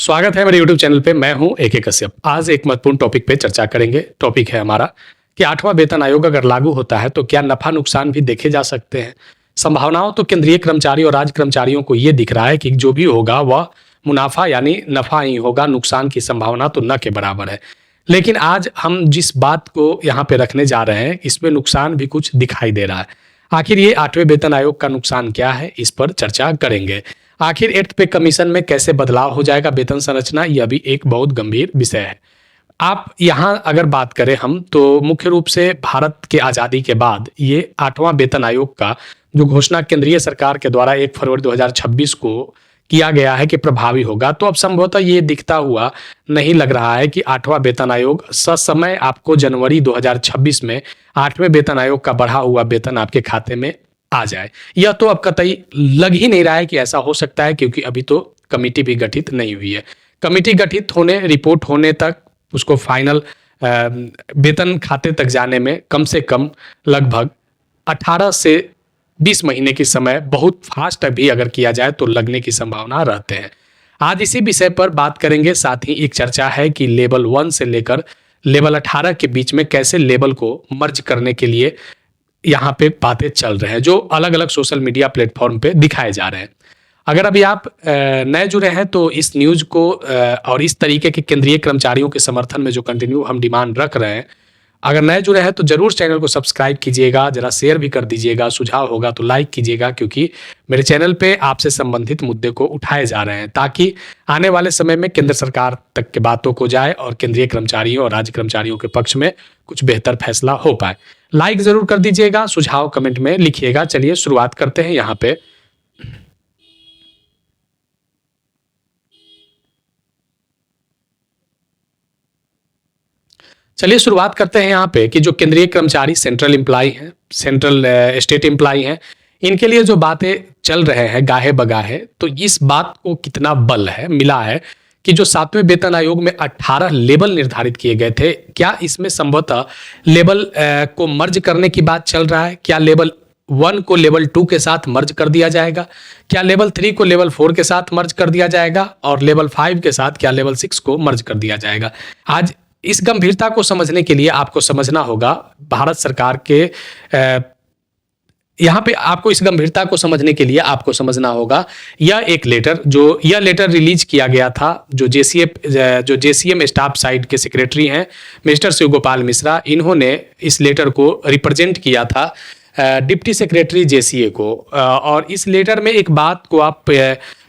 स्वागत है मेरे YouTube चैनल पे। मैं हूं AK कश्यप। आज एक महत्वपूर्ण टॉपिक पे चर्चा करेंगे। टॉपिक है हमारा कि 8वां वेतन आयोग अगर लागू होता है तो क्या नफा नुकसान भी देखे जा सकते हैं। संभावनाओं तो केंद्रीय कर्मचारी और राज्य कर्मचारियों को ये दिख रहा है कि जो भी होगा वह मुनाफा यानी नफा ही होगा, नुकसान की संभावना तो न के बराबर है। लेकिन आज हम जिस बात को यहाँ पे रखने जा रहे हैं इसमें नुकसान भी कुछ दिखाई दे रहा है। आखिर ये 8वें वेतन आयोग का नुकसान क्या है, इस पर चर्चा करेंगे। आखिर 8th पे कमीशन में कैसे बदलाव हो जाएगा वेतन संरचना, यह भी एक बहुत गंभीर विषय है। आप यहाँ अगर बात करें हम तो मुख्य रूप से भारत के आज़ादी के बाद ये 8वां वेतन आयोग का जो घोषणा केंद्रीय सरकार के द्वारा 1 फरवरी 2026 को किया गया है कि प्रभावी होगा, तो अब संभवतः ये दिखता हुआ नहीं लग रहा है कि 8वां वेतन आयोग ससमय आपको जनवरी 2026 में 8वें वेतन आयोग का बढ़ा हुआ वेतन आपके खाते में आ जाए। यह तो अब कतई लग ही नहीं रहा है कि ऐसा हो सकता है, क्योंकि अभी तो कमेटी भी गठित नहीं हुई है। कमेटी गठित होने, रिपोर्ट होने तक, उसको फाइनल वेतन खाते तक जाने में कम से कम लगभग 18 से 20 महीने की समय बहुत फास्ट भी अगर किया जाए तो लगने की संभावना रहते हैं। आज इसी विषय पर बात करेंगे। साथ ही एक चर्चा है कि लेवल 1 से लेकर लेवल 18 के बीच में कैसे लेवल को मर्ज करने के लिए यहाँ पे बातें चल रहे हैं, जो अलग अलग सोशल मीडिया प्लेटफॉर्म पे दिखाए जा रहे हैं। अगर अभी आप नए जुड़े हैं तो इस न्यूज़ को और इस तरीके के केंद्रीय कर्मचारियों के समर्थन में जो कंटिन्यू हम डिमांड रख रहे हैं, अगर नए जुड़े हैं तो जरूर चैनल को सब्सक्राइब कीजिएगा, जरा शेयर भी कर दीजिएगा, सुझाव होगा तो लाइक कीजिएगा, क्योंकि मेरे चैनल पे आपसे संबंधित मुद्दे को उठाए जा रहे हैं ताकि आने वाले समय में केंद्र सरकार तक के बातों को जाए और केंद्रीय कर्मचारियों और राज्य कर्मचारियों के पक्ष में कुछ बेहतर फैसला हो पाए। लाइक जरूर कर दीजिएगा, सुझाव कमेंट में लिखिएगा। चलिए शुरुआत करते हैं। यहाँ पे चलिए शुरुआत करते हैं यहाँ पे कि जो केंद्रीय कर्मचारी सेंट्रल एम्प्लॉय हैं, सेंट्रल स्टेट एम्प्लॉय हैं, इनके लिए जो बातें चल रहे हैं गाहे बगाहे, तो इस बात को कितना बल है मिला है कि जो 7वें वेतन आयोग में 18 लेवल निर्धारित किए गए थे, क्या इसमें संभवतः लेवल को मर्ज करने की बात चल रहा है। क्या लेवल 1 को लेवल 2 के साथ मर्ज कर दिया जाएगा, क्या लेवल 3 को लेवल 4 के साथ मर्ज कर दिया जाएगा, और लेवल 5 के साथ क्या लेवल 6 को मर्ज कर दिया जाएगा। आज इस गंभीरता को समझने के लिए आपको समझना होगा भारत सरकार के यहाँ पे आपको इस गंभीरता को समझने के लिए आपको समझना होगा यह एक लेटर, जो यह लेटर रिलीज किया गया था, जो JCM स्टाफ साइड के सेक्रेटरी हैं मिस्टर शिव गोपाल मिश्रा, इन्होंने इस लेटर को रिप्रेजेंट किया था डिप्टी सेक्रेटरी JCA को। और इस लेटर में एक बात को आप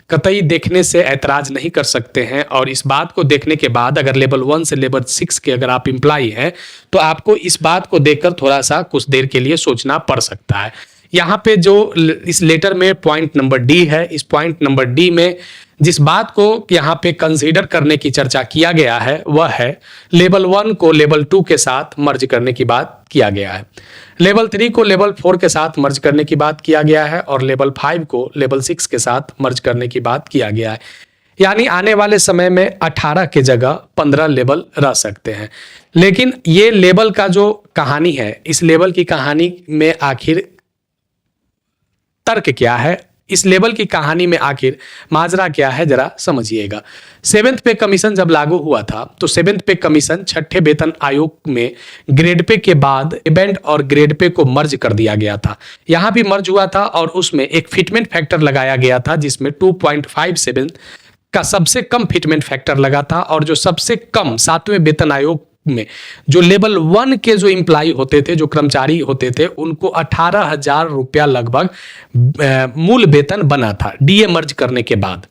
कतई देखने से ऐतराज नहीं कर सकते हैं, और इस बात को देखने के बाद अगर लेवल 1 से लेवल 6 के अगर आप एम्प्लॉय हैं तो आपको इस बात को देखकर थोड़ा सा कुछ देर के लिए सोचना पड़ सकता है। यहाँ पे जो इस लेटर में पॉइंट नंबर D है, इस पॉइंट नंबर D में जिस बात को यहाँ पे कंसीडर करने की चर्चा किया गया है वह है लेवल 1 को लेवल 2 के साथ मर्ज करने की बात किया गया है, लेवल 3 को लेवल 4 के साथ मर्ज करने की बात किया गया है, और लेवल 5 को लेवल 6 के साथ मर्ज करने की बात किया गया है। यानी आने वाले समय में 18 के जगह 15 लेवल रह सकते हैं। लेकिन ये लेवल का जो कहानी है, इस लेवल की कहानी में आखिर तर्क क्या है, इस लेवल की कहानी में आखिर माजरा क्या है, जरा समझिएगा। 7th पे कमीशन जब लागू हुआ था तो 7th पे कमीशन 6ठे वेतन आयोग में ग्रेड पे के बाद इवेंट और ग्रेड पे को मर्ज कर दिया गया था। यहाँ भी मर्ज हुआ था और उसमें एक फिटमेंट फैक्टर लगाया गया था जिसमें 2.57 का सबसे कम फिटमेंट फैक्टर लगा था, और जो सबसे कम 7वें वेतन आयोग में जो लेवल 1 के जो एम्प्लॉय होते थे, जो कर्मचारी होते थे, उनको 18,000 रुपया लगभग मूल वेतन बना था DA मर्ज करने के बाद।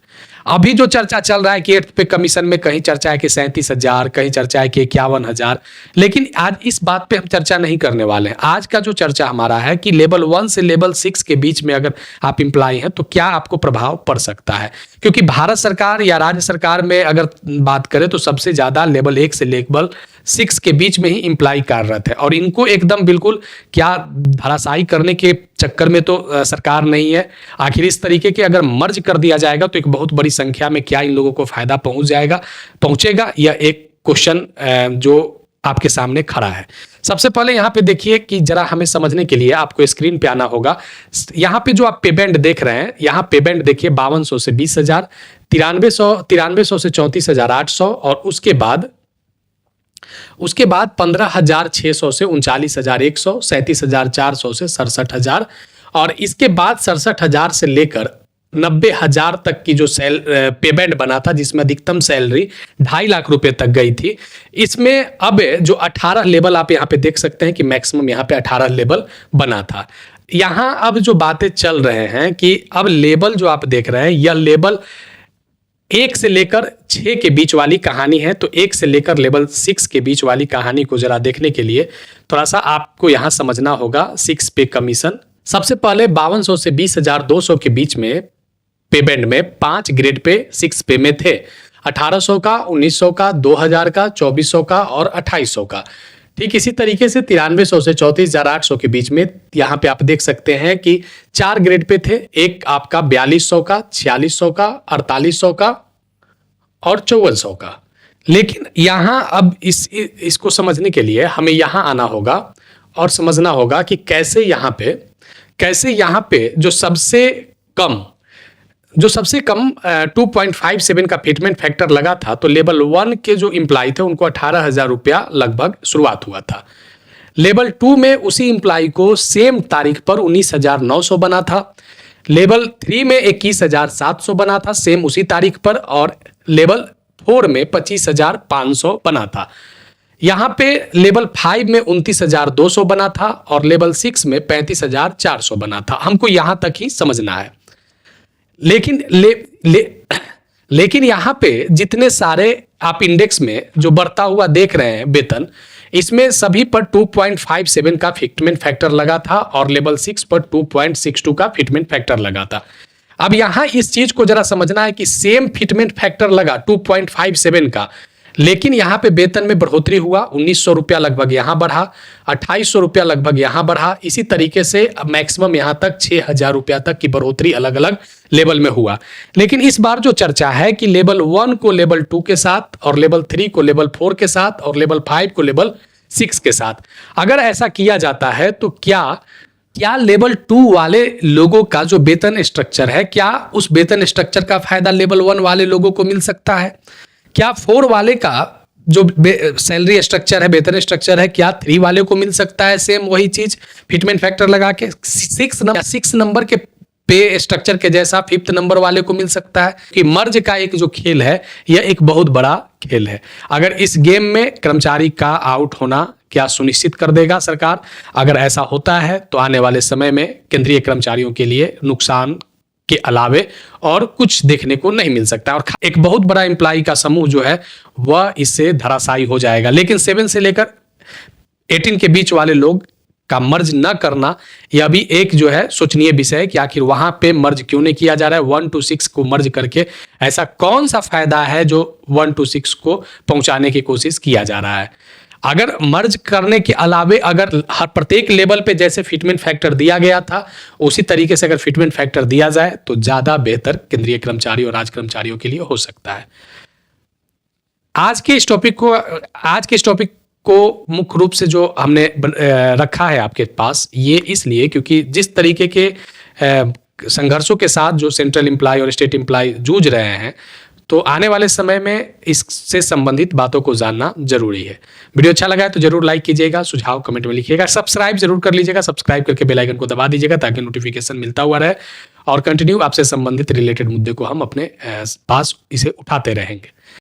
अभी जो चर्चा चल रहा है कि 8th पे कमीशन में कहीं चर्चा है कि 37,000, कहीं चर्चा है कि 51,000, लेकिन आज इस बात पे हम चर्चा नहीं करने वाले हैं। आज का जो चर्चा हमारा है कि लेवल 1 से लेवल 6 के बीच में अगर आप एम्प्लॉय हैं तो क्या आपको प्रभाव पड़ सकता है, क्योंकि भारत सरकार या राज्य सरकार में अगर बात करें तो सबसे ज़्यादा लेवल 1 से लेवल 6 के बीच में ही एम्प्लॉय कार्यरत है, और इनको एकदम बिल्कुल क्या धराशायी करने के चक्कर में तो सरकार नहीं है। आखिर इस तरीके के अगर मर्ज कर दिया जाएगा तो एक बहुत बड़ी संख्या में क्या इन लोगों को फायदा पहुंचेगा, यह एक क्वेश्चन जो आपके सामने खड़ा है। सबसे पहले यहाँ पे देखिए कि जरा हमें समझने के लिए आपको स्क्रीन पे आना होगा। यहाँ पे जो आप पे बैंड देख रहे हैं, यहाँ पे बैंड देखिए 5200 से 20,000, 9300 से 34,800 और उसके बाद 15,600 से 39,100, 37,400 से 67,000 और इसके बाद 67,000 से लेकर 90,000 तक की जो पेमेंट बना था, जिसमें अधिकतम सैलरी 2.5 लाख रुपए तक गई थी। इसमें अब जो 18 लेवल आप यहाँ पे देख सकते हैं कि मैक्सिमम यहाँ पे 18 लेवल बना था। यहाँ अब जो बातें चल रहे हैं कि अब लेवल जो आप देख रहे हैं, यह लेवल 1 से लेकर 6 के बीच वाली कहानी है। तो 1 से लेकर लेवल 6 के बीच वाली कहानी को जरा देखने के लिए थोड़ा सा आपको यहाँ समझना होगा 6 पे कमीशन। सबसे पहले 5200 से 20,200 के बीच में पे बैंड में 5 ग्रेड पे 6 पे में थे, 1800 का, 1900 का, 2000 का, 2400 का और 2800 का। ठीक इसी तरीके से 9300 से 34,800 के बीच में यहाँ पे आप देख सकते हैं कि 4 ग्रेड पे थे, एक आपका 4200 का, 4600 का, 4800 का और 5400 का। लेकिन यहाँ अब इसको समझने के लिए हमें यहाँ आना होगा और समझना होगा कि कैसे यहाँ पे जो सबसे कम 2.57 का फिटमेंट फैक्टर लगा था, तो लेवल 1 के जो इम्प्लाई थे उनको 18,000 रुपया लगभग शुरुआत हुआ था। लेवल 2 में उसी इम्प्लाई को सेम तारीख पर 19,900 बना था। लेवल 3 में 21,700 बना था सेम उसी तारीख पर और लेवल 4 में 25,500 बना था। यहाँ पे लेवल 5 में 29,200 बना था और लेवल 6 में 35,400 बना था। हमको यहाँ तक ही समझना है। लेकिन यहाँ पे जितने सारे आप इंडेक्स में जो बढ़ता हुआ देख रहे हैं वेतन, इसमें सभी पर 2.57 का फिटमेंट फैक्टर लगा था और लेवल 6 पर 2.62 का फिटमेंट फैक्टर लगा था। अब यहाँ इस चीज को जरा समझना है कि सेम फिटमेंट फैक्टर लगा 2.57 का, लेकिन यहाँ पे वेतन में बढ़ोतरी हुआ, 1900 रुपया लगभग यहाँ बढ़ा, 2800 रुपया लगभग यहाँ बढ़ा। इसी तरीके से मैक्सिमम यहाँ तक 6,000 रुपया तक की बढ़ोतरी अलग अलग लेवल में हुआ। लेकिन इस बार जो चर्चा है कि लेवल 1 को लेवल 2 के साथ और लेवल 3 को लेवल 4 के साथ और लेवल 5 को लेवल 6 के साथ अगर ऐसा किया जाता है तो क्या लेवल 2 वाले लोगों का जो वेतन स्ट्रक्चर है, क्या उस वेतन स्ट्रक्चर का फायदा लेवल 1 वाले लोगों को मिल सकता है? क्या 4 वाले का जो सैलरी स्ट्रक्चर है, वेतन स्ट्रक्चर है, क्या 3 वाले को मिल सकता है सेम वही चीज फिटमेंट फैक्टर लगा के? 6 नंबर के पे स्ट्रक्चर के जैसा 5th नंबर वाले को मिल सकता है? कि मर्ज का एक जो खेल है यह एक बहुत बड़ा खेल है। अगर इस गेम में कर्मचारी का आउट होना क्या सुनिश्चित कर देगा सरकार? अगर ऐसा होता है तो आने वाले समय में केंद्रीय कर्मचारियों के लिए नुकसान के अलावे और कुछ देखने को नहीं मिल सकता और एक बहुत बड़ा एम्प्लॉय का समूह जो है वह इससे धराशायी हो जाएगा। लेकिन 7 से लेकर 18 के बीच वाले लोग का मर्ज न करना यह भी एक जो है सोचनीय विषय है कि आखिर वहां पे मर्ज क्यों नहीं किया जा रहा है। 1 to 6 को मर्ज करके ऐसा कौन सा फायदा है जो 1 to 6 को पहुंचाने की कोशिश किया जा रहा है? अगर मर्ज करने के अलावे अगर हर प्रत्येक लेवल पे जैसे फिटमेंट फैक्टर दिया गया था उसी तरीके से अगर फिटमेंट फैक्टर दिया जाए तो ज्यादा बेहतर केंद्रीय कर्मचारी और राज्य कर्मचारियों के लिए हो सकता है। आज के इस टॉपिक को मुख्य रूप से जो हमने रखा है आपके पास ये इसलिए क्योंकि जिस तरीके के संघर्षों के साथ जो सेंट्रल एम्प्लॉय और स्टेट एम्प्लॉय जूझ रहे हैं, तो आने वाले समय में इससे संबंधित बातों को जानना जरूरी है। वीडियो अच्छा लगा है तो जरूर लाइक कीजिएगा, सुझाव कमेंट में लिखिएगा, सब्सक्राइब जरूर कर लीजिएगा, सब्सक्राइब करके बेल आइकन को दबा दीजिएगा ताकि नोटिफिकेशन मिलता हुआ रहे और कंटिन्यू आपसे संबंधित रिलेटेड मुद्दे को हम अपने पास इसे उठाते रहेंगे।